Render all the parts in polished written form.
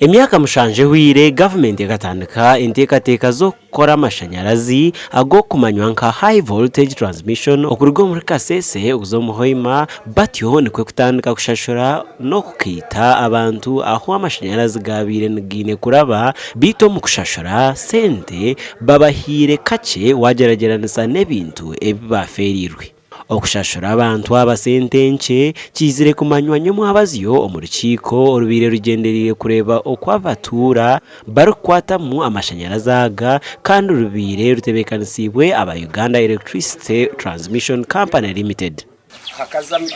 Emyaka mushanjehwire gavumenti egatandika enteekateeka z'okukora amashanyarazi ag'okumanywa nka high voltage transmission okuruga omuri Kasese okuza omu Hoima, batyo nikwe kutandika kushashura n'okukaita abantu aho amashanyarazi gabaire nigaine kuraba, baitu omu kushashura sente babahiire kakye wagerageranisa n'ebintu ebi bafeerirwe. Okushashura abantu aba sente nkye kizire kumanywa nyamwabaziyo omu rukiiko orubiire rugenderire kureba okwa Abatuura barukwatamu amashanyarazi aga kandi orubiire rutebekanisibwe aba Uganda Electricity Transmission Company Limited.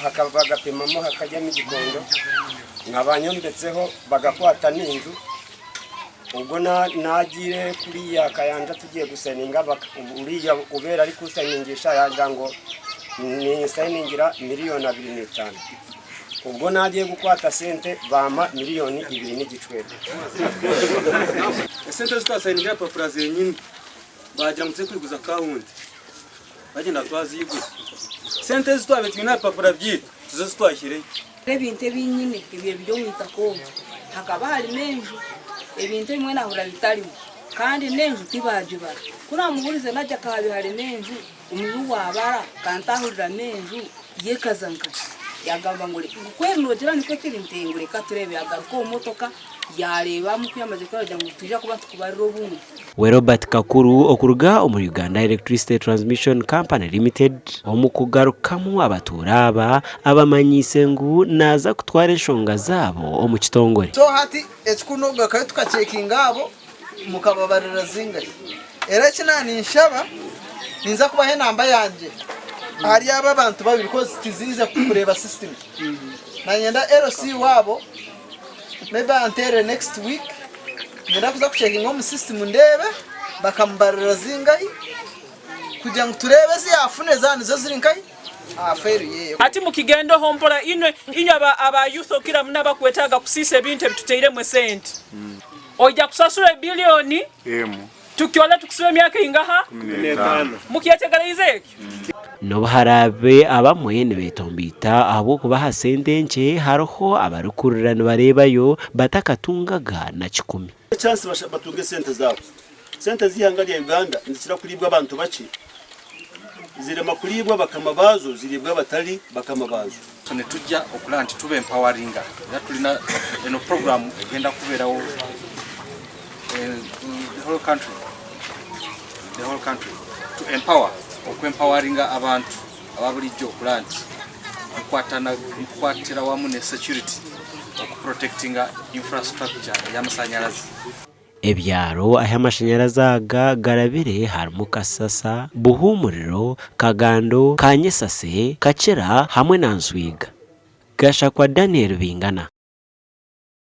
Hakaba bagapimamo hakajyamo igikondo nk'abanyombetseho bagakwata n'inzu. Ubwo nagire kuriya kayanja tugiye guseninga uriya ubera ari kuseningisha yanga ngo ni sayiningira miliyoni 25. Ubwo nagiye gukwata sente bama miliyoni 2.5. Sente zitasayiningira papura zenyine bagira mutse kwiguza kawundi bagenda twaziguza sente zitwabetwe na papura byito tuzitwashyire ebintu binyine ibyo byo mwita ko hakaba hari menju ebintu bimwe nahura bitarimo kandi nenju tibajibara kuna muhurize najya kabi hari nenju umuntu wabara kantahurira nenju yekazanka yagamba ngo kweno gira niko kirintengure katurebe agaruka omotoka yareba mu kwiyamaze kwaje ngo tujya kuba tukubariro bumwe. We Robert Kakuru okuruga omu Uganda Electricity Transmission Company Limited omukugarukamu Abatuura abamanyise ngu naza kutwara enshonga zabo omu kitongore. So hati ekikunoga kayo tukacekinga abo mukababarira zinga era kinani nshaba ninza kubahe namba yanje hari aba bantu babiri ko tizize kureba system na nyenda LC wabo maybe until next week ngenda kuza kuchecking mu system ndebe bakambarira zingai kugira ngo turebe si afune zani zo ziri nkai aferiye ati mukigendo hompola inwe aba youth okira munaba kwetaga kusisa ebintu ebituteire mu sente ojja kusasula bilioni tukyola tukusubira emyaka ingaha 15 mukiyategereza ekyo. Nobaharabe abamwe nibetomboitira abo kubaha sente nkye hariho abarukurira nibarebayo batakatungaga na 10. Chance batunge sente zabo. Sente zihangariye Uganda ndikira kuribwa abantu baki. Zirema kuribwa bakamabazo ziribwa batari bakamabazo. Tune tujja okulanti tube empoweringa. Tulina eno program egenda kuberawo the whole country to empower okwempoweringa abantu ababulijjo okulanti kwatira wamu ne security okuprotectinga infrastructure y'amasanyalazi. Ebyaro aho amashanyarazi aga garabire harimu Kasasa, Buhumuriro, Kagando, Kanyesase, Kachera hamwe na Nswiga. Gashakwa Daniel Bingana.